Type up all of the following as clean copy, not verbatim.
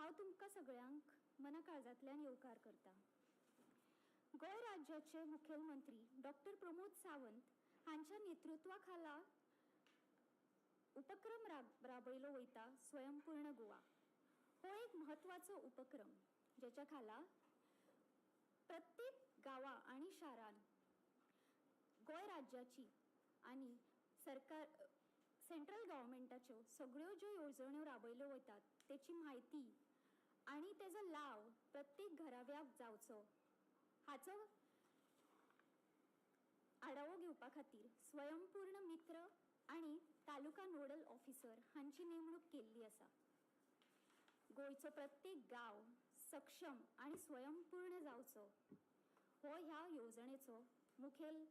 हांव तुमकां सगळ्यांक मना काळजांतल्यान येवकार करता। गोंय राज्याचे मुखेलमंत्री डॉक्टर प्रमोद सावंत हांच्या नेतृत्वा खाला उपक्रम राबयलो वयता स्वयंपूर्ण गोवा। हो एक म्हत्वाचो उपक्रम जेच्या खाला प्रत्येक गांवा आनी शारान गोंय राज्याची आनी सेंट्रल गव्हर्मेंटाच्यो सगळ्यो ज्यो येवजण्यो राबयल्यो वतात तेची म्हायती आनी तेजो लाव प्रत्येक घराव्याक जावचो हाचो आढावो घेवपा खातीर स्वयंपूर्ण मित्र आनी तालुका नोडल ऑफिसर हांची नेमणूक केल्ली आसा। गोंयचो प्रत्येक गांव सक्षम आनी स्वयंपूर्ण जावचो हो ह्या येवजणेचो मुखेल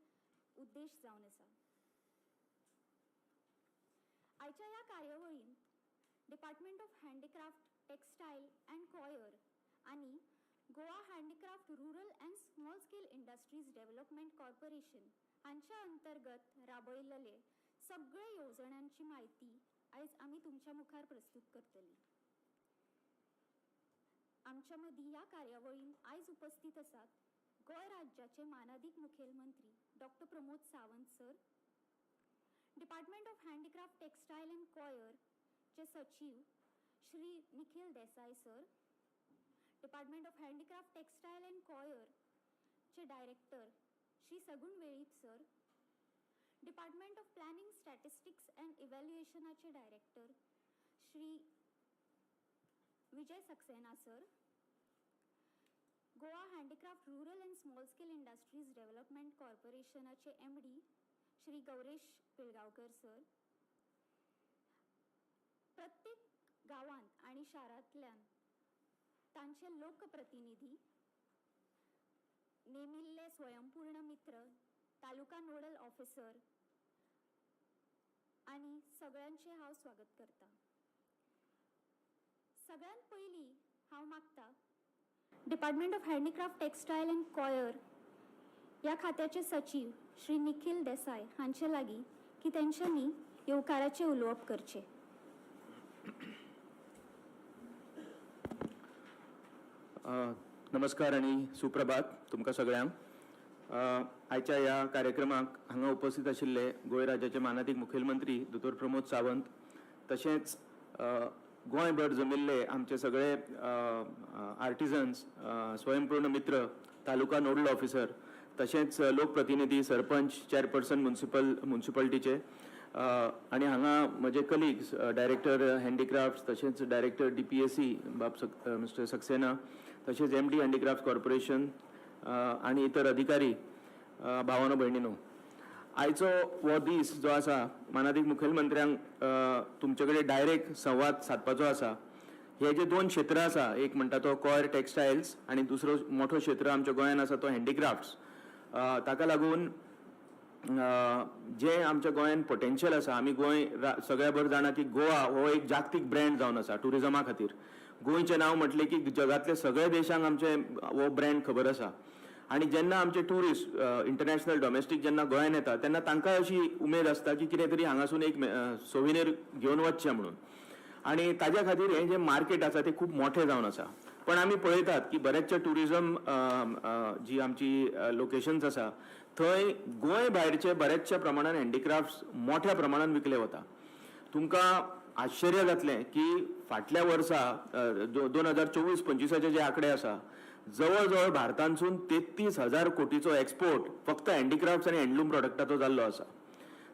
उद्देश जावन आसा। आयच्या ह्या कार्यावळीन department of handicraft textile and coir आनी Goa handicraft rural and small scale industries development corporation हांच्या अंतर्गत राबयल्ले सगळे येवजण्यांची म्हायती आयज आमी तुमच्या मुखार प्रस्तुत करतली। आमच्या मदीं ह्या कार्यावळीन आयज उपस्थित आसात गोंय राज्याचे मानाधीक मुखेलमंत्री doctor Pramod Sawant sir, department of handicraft textile and coir चे सचिव Shri Nikhil Desai sir, department of handicraft textile and coir चे director Shri Sagun Velip sir, department of planning statistics and इव्हॅल्युएशनाचे director Shri Vijay Saxena sir, Goa handicraft rural and small scale industries development कॉर्पोरेशनाचे MD Shri Gauresh Pilgaonkar sir, प्रत्येक गावांत आणि शारांतल्यान तांचे लोकप्रतिनिधी, नेमिल्ले स्वयंपूर्ण मित्र, तालुका नोडल ऑफिसर आणि सगळ्यांचे हांव स्वागत करता। सगळ्यात पयलीं हांव मागता department of handicraft textile and coir ह्या खात्याचे सचिव श्री निखिल देसाई हांचे लागीं की तेंच्यांनी येवकाराचे उलोवप करचे। नमस्कार आणि सुप्रभात तुमकां सगळ्यांक। आयच्या ह्या कार्यक्रमाक हांगा उपस्थित आशिल्ले गोंय राज्याचे मानाधीक मुखेलमंत्री दोतोर प्रमोद सावंत, तशेंच गोंयभर जमिल्ले आमचे सगळे आर्टिजन्स, स्वयंपूर्ण मित्र, तालुका नोडल ऑफिसर, तशेंच लोकप्रतिनिधी, सरपंच, चेअरपर्सन म्युन्सिपालिटीचे आणि हांगा म्हजे कलिग्स डायरेक्टर हँडीक्राफ्ट, तशेंच डायरेक्टर DPSE मिस्टर सक्सेना, तशेंच MD हँडीक्राफ्ट कॉर्पोरेशन आणि इतर अधिकारी भावानो भयणीनो, आयचो हो दीस जो आसा मानाधीक मुखेलमंत्र्यांक तुमचे कडेन डायरेक्ट संवाद सादपाचो आसा। हे जे दोन क्षेत्र आसा, एक म्हणटा तो कॉयर टेक्सटायल्स आणि दुसरो मोठो क्षेत्र आमच्या गोंयान आसा तो हँडीक्राफ्ट्स। ताका लागून जे आमच्या गोंयान पोटेन्शियल आसा, आमी गोंय सगळ्या भर जाणा की गोवा हो एक जागतीक ब्रँड जावन आसा टुरिजमा खातीर। गोंयचें नांव म्हटलें की जगातले सगळे देशांक आमचे हो ब्रँड खबर आसा आणि जेन्ना आमचे टुरिस्ट इंटरनॅशनल डोमेस्टीक जेन्ना गोंयान येता तेन्ना तांकां अशी उमेद आसता की कितें तरी हांगासून एक सोविनीर घेवन वचचें म्हणून, आणि ताज्या खातीर हें जें मार्केट आसा तें खूब मोठें जावन आसा। पण आमी पळयतात की बरेचशे टुरिजम जी आमची लोकेशन्स आसा थंय गोंय भायरचे बरेचशा प्रमाणान हँडीक्राफ्ट्स मोठ्या प्रमाणान विकले वता। तुमकां आश्चर्य जातलें की फाटल्या वर्सा 2024-25 जे आंकडे आसा, जवळ जवळ भारतांसून 33,000 कोटीचो एक्सपोर्ट फक्त हँडीक्राफ्ट्स आणि हँडलूम प्रोडक्टाचो जाल्लो आसा।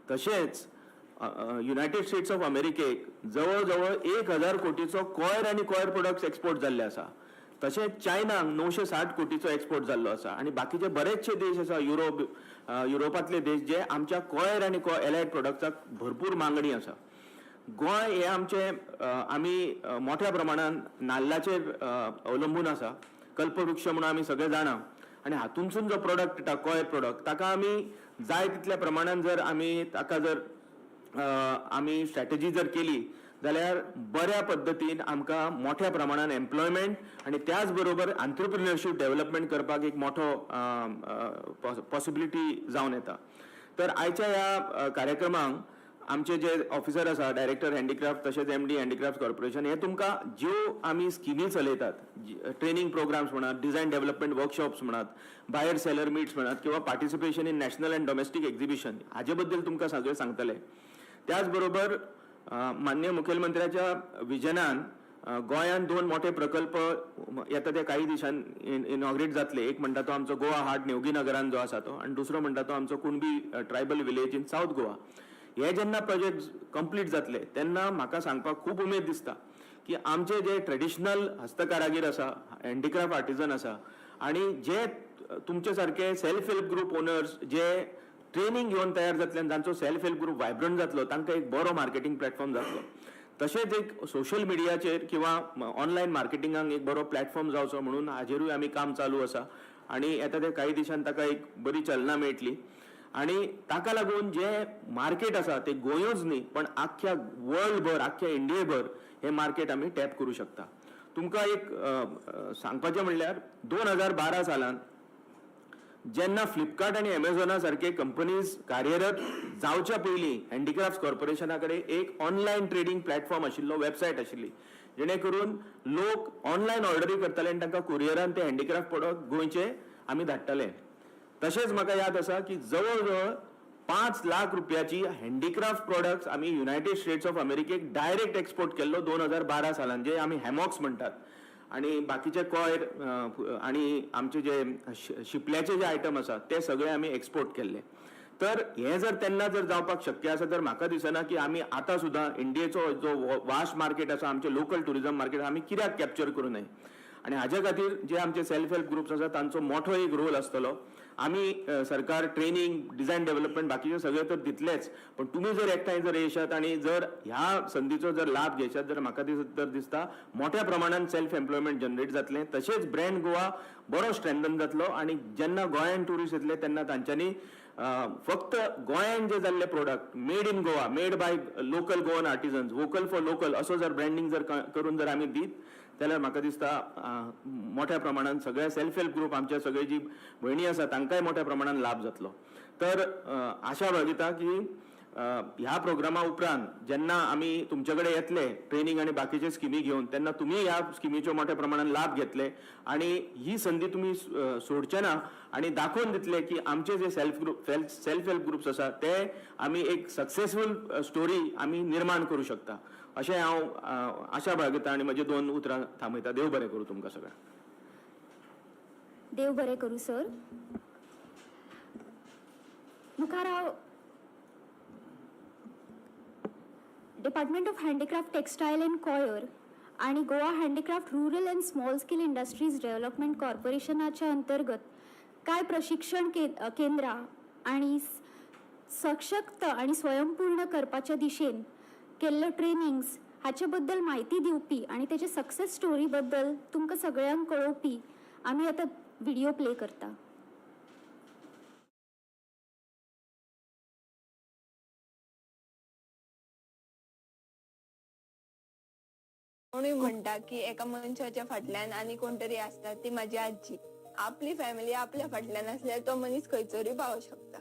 तशेंच युनायटेड स्टेट्स ऑफ अमेरिकेक जवळ जवळ 1,000 कोटीचो कॉयर आणि कॉयर प्रोडक्ट्स एक्सपोर्ट जाल्ले आसा। तशेंच चायनाक 960 कोटीचो एक्सपोर्ट जाल्लो आसा आणि बाकीचे बरेचशे देश आसा युरोपातले देश जे आमच्या कॉयर आणि एलायड प्रोडक्ट्साक भरपूर मागणी आसा। गोंय हे आमचे आमी मोठ्या प्रमाणान नाल्लाचेर अवलंबून आसा, कल्पवृक्ष म्हणून आमी सगळे जाणा, आणि हातूंतसून जो प्रोडक्ट येता कॉयर प्रोडक्ट ताका आमी जाय तितल्या प्रमाणान जर आमी ताका जर आमी स्ट्रॅटेजी जर केली जाल्यार बऱ्या पद्दतीन आमकां मोठ्या प्रमाणान एम्प्लॉयमेंट आणि त्याच बरोबर एंटरप्रिन्युअरशिप डेव्हलपमेंट करपाक एक मोठो पॉसिबिलिटी जावन येता। तर आयच्या ह्या कार्यक्रमाक आमचे जे ऑफिसर आसा डायरेक्टर हँडीक्राफ्ट तशेंच MD हँडीक्राफ्ट कॉर्पोरेशन हे तुमकां ज्यो आमी स्किमी चलयतात ट्रेनिंग प्रोग्राम्स म्हणा डिझायन डेव्हलपमेंट वर्कशॉप्स म्हणा भायर सेलर मिट्स म्हणा किंवा participation in national and domestic exhibition हाजे बद्दल तुमकां सगळें सांगतले. त्याच बरोबर माननीय मुखेलमंत्र्याच्या विजनान गोंयांत 2 मोठे प्रकल्प येता ते काही दिसान इनॉग्रेट जातले. एक म्हणटा तो आमचो गोवा हार्ट नेवगी नगरान जो आसा तो आनी दुसरो म्हणटा तो आमचो Kunbi tribal village in south Goa. हे जेन्ना प्रोजेक्ट कंप्लीट जातले तेन्ना म्हाका सांगपाक खूब उमेद दिसता की आमचे जे ट्रेडिशनल हस्तकारागीर आसा हँडीक्राफ्ट आर्टिजन आसा आनी जे तुमचे सारके सेल्फ हेल्प ग्रुप ओनर्स जे ट्रेनिंग घेवन तयार जातले आनी जांचो सेल्फ हेल्प ग्रुप वायब्रंट जातलो तांकां एक बरो मार्केटिंग प्लॅटफॉर्म जातलो. तशेंच एक सोशल मिडियाचेर किंवा ऑनलायन मार्केटिंगाक एक बरो प्लॅटफॉर्म जावचो म्हणून हाजेरूय आमी काम चालू आसा आनी येता ते काही दिसान ताका एक बरी चलना मेळटली. आनी ताका लागून जे मार्केट आसा ते गोंयूच न्ही पण आख्ख्या वर्ल्डभर आख्ख्या इंडियेभर हे मार्केट आमी टॅप करूं शकता. तुमकां एक सांगपाचें म्हणल्यार 2012 सालांत जेन्ना फ्लिपकार्ट आनी एमेझॉना सारखे कंपनीज कार्यरत जावच्या पयलीं हँडीक्राफ्ट कॉर्पोरेशना कडेन एक ऑनलायन ट्रेडिंग प्लॅटफॉर्म आशिल्लो वेबसायट आशिल्ली जेणे करून लोक ऑनलायन ऑर्डरी करताले आनी तांकां कुरियरान ते हँडीक्राफ्ट प्रोडक्ट गोंयचे आमी धाडटाले. तशेंच म्हाका याद आसा की जवळ जवळ 5 लाख रुपयाची हँडीक्राफ्ट प्रोडक्ट्स आमी युनायटेड स्टेट्स ऑफ अमेरिकेक डायरेक्ट एक्सपोर्ट केल्लो 2012 सालांत जे आमी हॅमॉक्स म्हणटात आनी बाकीचे कॉयर आनी आमचे जे शिपल्याचे जे आयटम आसा ते सगळे आमी एक्सपोर्ट केल्ले. तर हे जर तेन्ना जर जावपाक शक्य आसा तर म्हाका दिसना की आमी आतां सुद्दां इंडियेचो जो वास्ट मार्केट आसा आमचे लोकल टुरिझम मार्केट आमी कित्याक कॅप्चर करूं नये. आनी हाजे खातीर जे आमचे सेल्फ हेल्प ग्रुप्स आसा तांचो मोठो एक रोल आसतलो. आमी सरकार ट्रेनिंग डिझायन डेव्हलपमेंट बाकीचे सगळे तर दितलेच पण तुम्ही जर एकठांय जर येशात आणि जर ह्या संधीचो जर लाभ घेशात जर म्हाका तर दिसता मोठ्या प्रमाणात सेल्फ एम्प्लॉयमेंट जनरेट जातले. तशेंच ब्रँड गोवा बरो स्ट्रेंथन जातलो आनी जेन्ना गोंयान टुरिस्ट येतले तेन्ना तांच्यांनी फक्त गोंयान जे जाल्ले product made in Goa made by local Goan artisans vocal for local असो जर ब्रँडिंग जर करून जर आमी दीत जाल्यार म्हाका दिसता मोठ्या प्रमाणात सगळे सेल्फ हेल्प ग्रुप आमच्या सगळे जी भयणी आसा तांकांय मोठ्या प्रमाणात लाभ जातलो. तर आशा बाळगिता की ह्या प्रोग्रामा उपरांत जेन्ना आमी तुमचे कडेन येतले ट्रेनिंग आनी बाकीचे स्किमी घेवन तेन्ना तुमी ह्या स्किमीचो मोठ्या प्रमाणात लाभ घेतले आनी ही संधी तुमी सोडचे ना आनी दाखोवन दितले की आमचे जे सेल्फ हेल्प ग्रुप्स आसा ते आमी एक सक्सेसफूल स्टोरी आमी निर्माण करूं शकता अशें हांव आशा बाळगिता आनी म्हजी 2 उतरां थांबयता. देव बरें करूं तुमकां सगळ्यांक. देव बरें करूं सर. मुखार हांव department of handicraft textile and coir आणि Goa handicraft rural and small scale industries development कॉर्पोरेशनाच्या अंतर्गत काय प्रशिक्षण केंद्रां आणि सशक्त आणि स्वयंपूर्ण करपाच्या दिशेन केल्ले ट्रेनिंग्स हाचे बद्दल माहिती दिवपी आणि त्याचे सक्सेस स्टोरी बद्दल तुमकां सगळ्यांक कळोवपी आमी आतां व्हिडिओ प्ले करता. म्हणून म्हणटा की एका मनशाच्या फाटल्यान आनी कोण तरी आसता ती माझी आजी. आपली फॅमिली आपल्या फाटल्यान असल्यार तो मनीस खंयसरूय पावू शकता.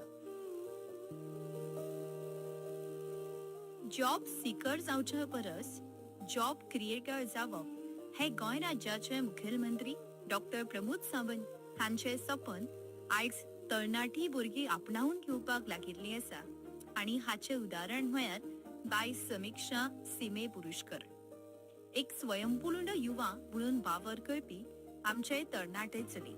जॉब सीकर जावचे परस जॉब क्रिएटर जावप हे गोंय राज्याचे मुखेलमंत्री डॉक्टर प्रमोद सावंत हांचे सपन आयज तरणाटी भुरगीं आपणावून घेवपाक लागिल्लीं आसा आनी हाचे उदाहरण म्हळ्यार बाय समीक्षा सीमे पुरुषकर. एक स्वयंपूर्ण युवा म्हणून वावर करपी आमचे तरणाटे चली.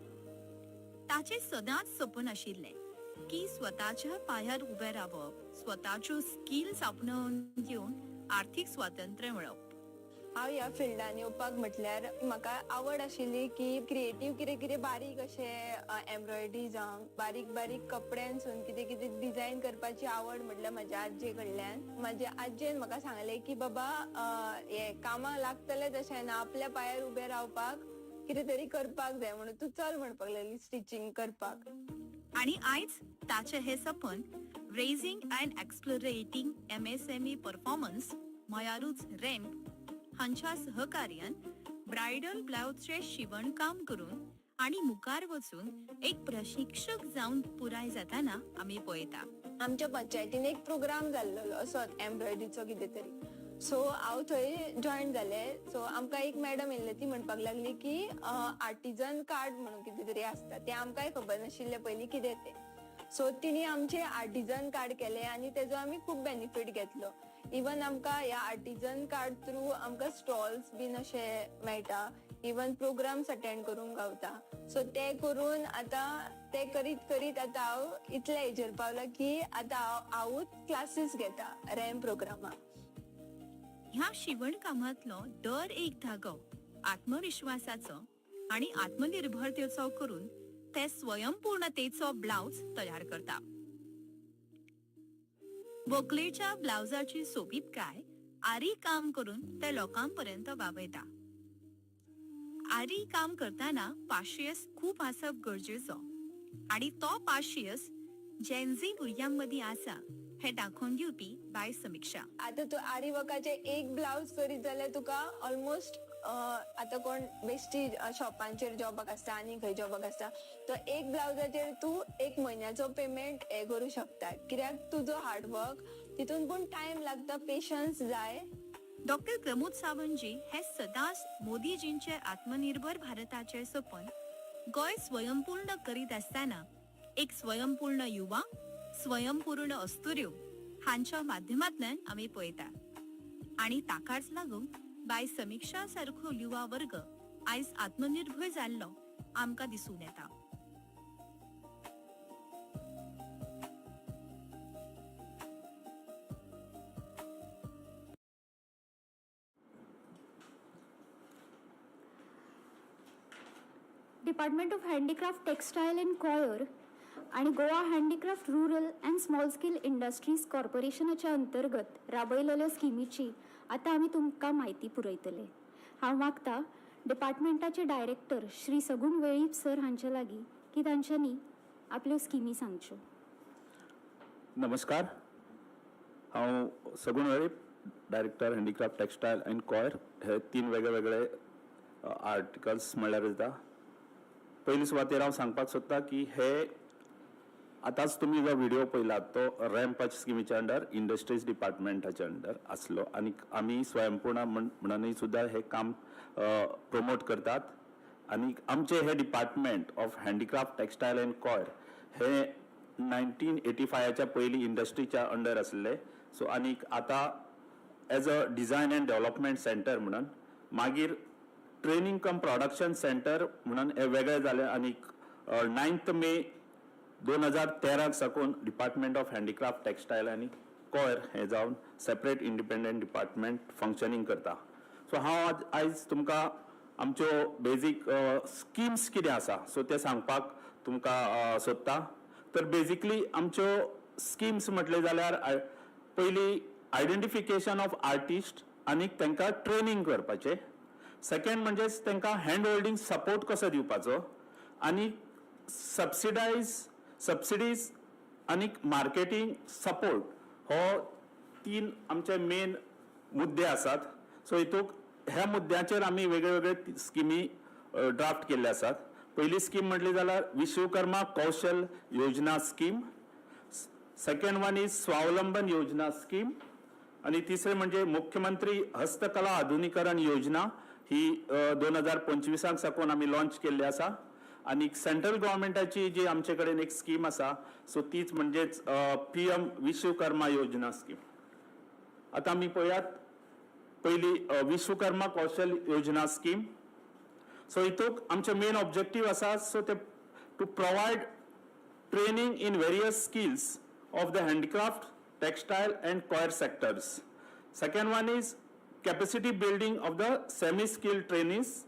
ताचे सदांच सपन आशिल्ले की स्वताच्या पायार उबे रावप, स्वताच्यो स्किल्स आपणावून घेवन आर्थिक स्वातंत्र्य मेळप. हांव ह्या फिल्डान येवपाक म्हटल्यार म्हाका आवड आशिल्ली की क्रिएटीव कितें बारीक अशे एम्ब्रॉयडरी जावं बारीक बारीक कपड्यांसून कितें डिझायन करपाची आवड म्हटल्यार म्हाज्या आजये कडल्यान. म्हाज्या आजयेन म्हाका सांगलें की बाबा हे कामाक लागतले तशें ना, आपल्या पायार उबे रावपाक कितें तरी करपाक जाय म्हणून तूं चल म्हणपाक लागली स्टिचिंग करपाक. आणि आयज ताचे हे सपन raising and accelerating MSME performance म्हळ्यारूच रॅम्प हांच्या सहकार्यान ब्रायडल ब्लाउजचे शिवणकाम करून आणि मुखार वचून एक प्रशिक्षक जावन पुराय जाताना आमी पळयता. आमच्या पंचायतीन एक प्रोग्राम जाल्लो असोच एम्ब्रॉयडरीचो कितें तरी सो हांव थंय जॉईन जाले सो आमकां एक मॅडम येयल्ले ती म्हणपाक लागली की आर्टिजन कार्ड म्हणून कितें तरी आसता ते आमकांय खबर नाशिल्ले पयलीं कितें तें सो तिणी आमचे आर्टिजन कार्ड केले आनी तेजो आमी खूब बेनिफीट घेतलो इवन आमकां ह्या आर्टिजन कार्ड थ्रू आमकां स्टॉल्स बीन अशे मेळटा इवन प्रोग्राम्स अटेंड करूंक गावता सो ते करून आतां ते करीत करीत आतां हांव इतल्या हेजेर पावला की आतां हांवूच क्लासीस घेता रॅम प्रोग्रामाक ह्या शिवण कामातलो दर एक धागो आत्मविश्वासाचो आणि आत्मनिर्भरतेचो करून ते स्वयंपूर्णतेचो ब्लाउज तयार करता व्हंकलेच्या ब्लाउजाची सोबीतकाय आरी काम करून ते लोकांपर्यंत वावयता आरी काम करताना पाशियस खूप आसप गरजेचो आणि तो पाशियस जेन्झी भुरग्यांमदी आसा हे दाखोवन दिवपी बाय समीक्षा आतां तूं आरी वर्काचे एक ब्लाउज करीत जाल्यार तुका ऑलमोस्ट आतां कोण बेश्टी शॉपांचेर जॉबाक आसता आनी खंय जॉबाक आसता तो एक ब्लाउजाचेर तूं एक म्हयन्याचो पेमेंट हे करूं शकता कित्याक तुजो हार्डवर्क तितून पूण टायम लागता पेशन्स जाय डॉक्टर प्रमोद सावंतजी हे सदांच मोदीजींचे आत्मनिर्भर भारताचे सपन गोंय स्वयंपूर्ण करीत आसतना एक स्वयंपूर्ण युवा स्वयंपूर्ण अस्तुऱ्यो हांच्या माध्यमांतल्यान आमी पळयता आणि ताकाच लागून बाय समीक्षा सारखो युवा वर्ग आयज आत्मनिर्भर जाल्लो आमकां दिसून येता department of handicraft textile and coir आणि Goa handicraft rural and small scale industries कॉर्पोरेशनाच्या अंतर्गत राबयलेल्या स्किमीची आता आमी तुमकां म्हायती पुरयतले हांव मागता डिपार्टमेंटाचे डायरेक्टर श्री सगुण वेळीप सर हांचे लागीं की तांच्यांनी आपल्यो स्किमी सांगच्यो नमस्कार हांव सगुण Velip director handicraft textile and coir हे 3 वेगळे आर्टिकल्स म्हणल्यार येता पयली सुवातेर हांव सांगपाक सोदतां की हे आतांच तुमी जो व्हिडिओ पळयला तो रॅम्पाच्या स्किमीच्या अंडर इंडस्ट्रीज डिपार्टमेंटाच्या अंडर आसलो आनी आमी स्वयंपूर्ण म्हणूनय सुद्दां हे काम प्रमोट करतात आनी आमचे हे department of handicraft textile and coir हे 1985च्या पयलीं इंडस्ट्रीच्या अंडर आसले सो आनीक आतां as a design and development centre म्हणून मागीर ट्रेनिंग कम प्रोडक्शन सेंटर म्हणून हे वेगळे जाले आनीक 9 मे 2013 साकून डिपार्टमेंट ऑफ हँडीक्राफ्ट टेक्स्टाईल आनी कॉयर हे जावन सेपरेट इंडिपेंडंट डिपार्टमेंट फंक्शनिंग करता सो हांव आयज तुमकां आमच्यो बेजीक स्किम्स कितें आसा सो ते सांगपाक तुमकां सोदता तर बेजिकली आमच्यो स्किम्स म्हटले जाल्यार पयली आयडेंटिफिकेशन ऑफ आर्टिस्ट आनीक तांकां ट्रेनिंग करपाचें सेकंड म्हणजे तांकां हँड होल्डिंग सपोर्ट कसो दिवपाचो आनी सबसिडीज आनी मार्केटिंग सपोर्ट हो 3 आमचे मेन मुद्दे आसात सो हितूंक ह्या मुद्द्याचेर आमी वेगळे स्किमी ड्राफ्ट केल्ले आसात पयली स्कीम म्हटली जाल्यार Vishwakarma Kaushal Yojana scheme second one is स्वावलंबन योजना स्कीम आणि तिसरे म्हणजे मुख्यमंत्री हस्तकला आधुनिकरण योजना ही 2025 साकून आमी लॉन्च केल्ली आसा आणि सेंट्रल गव्हर्नमेंटाची जी आमचे कडेन एक स्कीम आसा सो तीच म्हणजेच PM विश्वकर्मा योजना स्कीम आता आमी पळयात पयली विश्वकर्मा कौशल योजना स्कीम सो हितूंक आमचे मेन ऑब्जेक्टिव्ह आसा सो ते to provide training in various skills of the handicraft textile and coir sectors second one is capacity building of the semi skilled trainees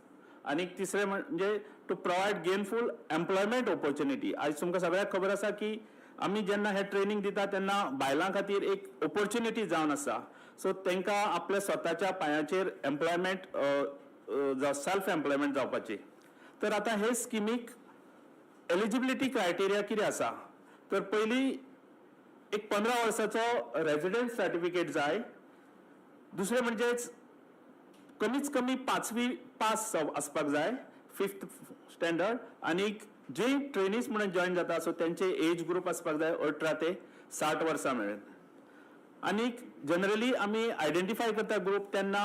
आणि तिसरे म्हणजे to provide gainful employment opportunity आज तुमकां सगळ्यांक खबर आसा की आमी जेन्ना हे ट्रेनिंग दिता तेन्ना बायलां खातीर एक ऑपॉर्च्युनिटी जावन आसा सो तांकां आपल्या स्वताच्या पांयाचेर एम्प्लॉयमेंट सेल्फ एम्प्लॉयमेंट जावपाची तर आतां हे स्किमीक एलिजिबिलिटी क्रायटेरिया कितें आसा तर पयली एक 15 वर्साचो रेजिडेंट सर्टिफिकेट जाय दुसरे म्हणजेच कमीच कमी 5वी पास आसपाक जाय 5th स्टँडर्ड आणि जे ट्रेनीज म्हणून जॉईन जाता सो त्यांचे एज ग्रुप आसपाक जाय 18 ते 60 वर्सां मेळ्ळ्यात आणि जनरली आमी आयडेंटिफाय करता ग्रुप तेन्ना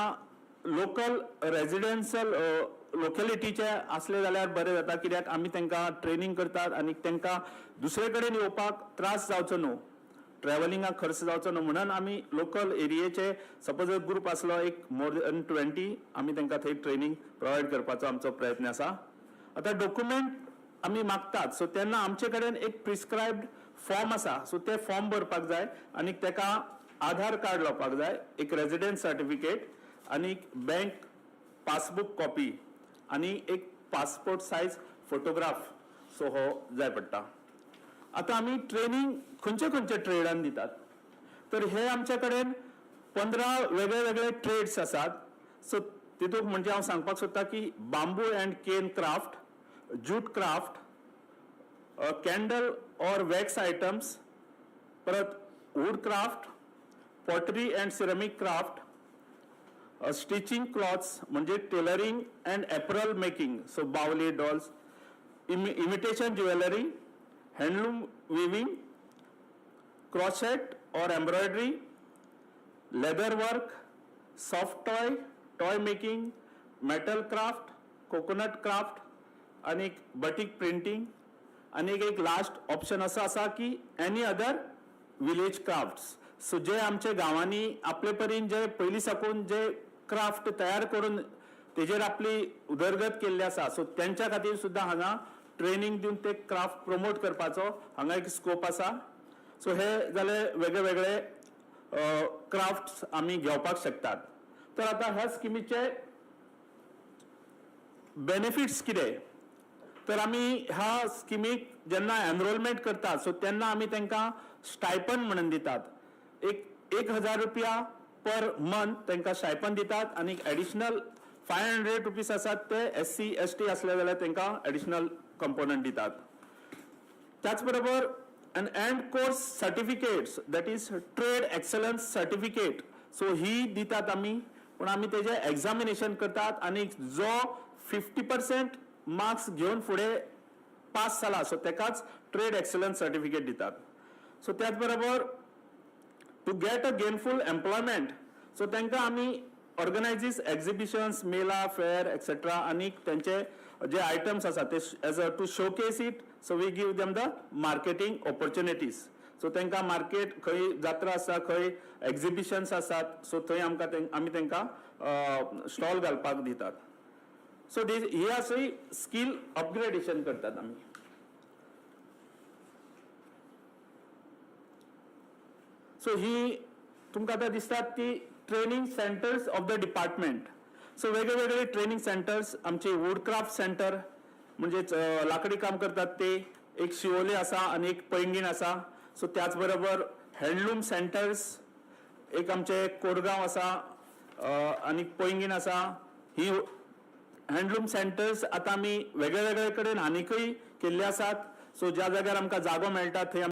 लोकल रेजिडेन्शियल लोकॅलिटीचे असले जाल्यार बरें जाता कित्याक आमी तांकां ट्रेनिंग करतात आनी तांकां दुसरे कडेन येवपाक त्रास जावचो न्हू ट्रॅव्हलिंगाक खर्च जावचो न्हू म्हणून आमी लोकल एरियेचे सपोज जर ग्रुप आसलो एक मोर दॅन 20 आमी तांकां थंय ट्रेनिंग प्रोवायड करपाचो आमचो प्रयत्न आसा. आतां डॉक्युमेंट आमी मागतात सो तेन्ना आमचे कडेन एक प्रिस्क्रायब्ड फॉर्म आसा सो ते फॉर्म भरपाक जाय आनी ताका आधार कार्ड लावपाक जाय एक रेजिडेंस सर्टिफिकेट आनी बँक पासबुक कॉपी आनी एक पासपोर्ट सायज फोटोग्राफ सो हो जाय पडटा. आता आमी ट्रेनिंग खंयचे ट्रेडान दितात तर हे आमचे कडेन 15 वेगळे वेगळे ट्रेड्स आसात. सो तितूंत म्हणजे हांव सांगपाक सोदता की bamboo and cane craft, jute craft, candle or wax items, परत wood craft, pottery and ceramic craft, stitching clothes म्हणजे टेलरिंग अँड एपरल मेकिंग सो बावली dolls, imitation jewellery, handloom weaving, crochet or embroidery, leather work, soft toy making, metal craft, coconut craft, आणि batik printing, आणि एक last option असं असा की any other village crafts. So जे आमच्या गावांनी आपले परीन जे पयलीं साकून जे क्राफ्ट तयार करून तेजेर आपली उदरगत केल्ली आसा सो त्यांच्या खातीर सुद्दां हांगा ट्रेनिंग दिवन ते क्राफ्ट प्रमोट करपाचो हांगा एक स्कोप आसा. सो हे जाले वेगळे वेगळे क्राफ्ट्स आमी घेवपाक शकतात. तर आता ह्या स्किमीचे बेनिफिट्स कितें तर आमी ह्या स्किमीक जेन्ना एनरोलमेंट करतात सो तेन्ना आमी तांकां स्टायपन म्हणून दितात. एक 1000 रुपया पर मंथ तांकां स्टायपन दितात आनी एडिशनल 500 रुपीज आसात ते SC ST असले जाल्यार तांकां एडिशनल कंपोनंट दितात. त्याच बरोबर an end course certificates that is trade excellence certificate so ही दितात आमी पण आमी तेजे एक्झामिनेशन करतात आणि जो 50% मार्क्स घेऊन फुडें पास जाला सो तेकाच ट्रेड एक्सलन्स सर्टिफिकेट दितात. सो त्याच बरोबर to get a gainful employment so तांकां आमी organises exhibitions mela fair etcetera आणि त्यांचे जे आयटम्स आसा ते as a to showcase it so we give them the marketing opportunities. So तांकां मार्केट खंय जात्रा आसा खंय एक्झिबिशन्स आसात सो थंय आमी तांकां स्टॉल घालपाक दितात. सो ही अशी स्किल अपग्रेडेशन करतात आमी. सो ही तुमकां आतां दिसतात ती training centres of the department. So वेगळे वेगळे ट्रेनिंग सेंटर्स आमचे वूडक्राफ्ट सेंटर म्हणजेच लाकडी काम करतात ते एक शिवोले आसा आणि एक पैंगीण आसा. सो त्याच बरोबर हँडलूम सेंटर्स एक आमचे कोरगांव आसा आणि पैंगीण आसा. ही हँडलूम सेंटर्स आतां आमी वेगळे वेगळे कडेन आनीकय केल्ले आसात. सो ज्या जाग्यार आमकां जागो मेळटा थंय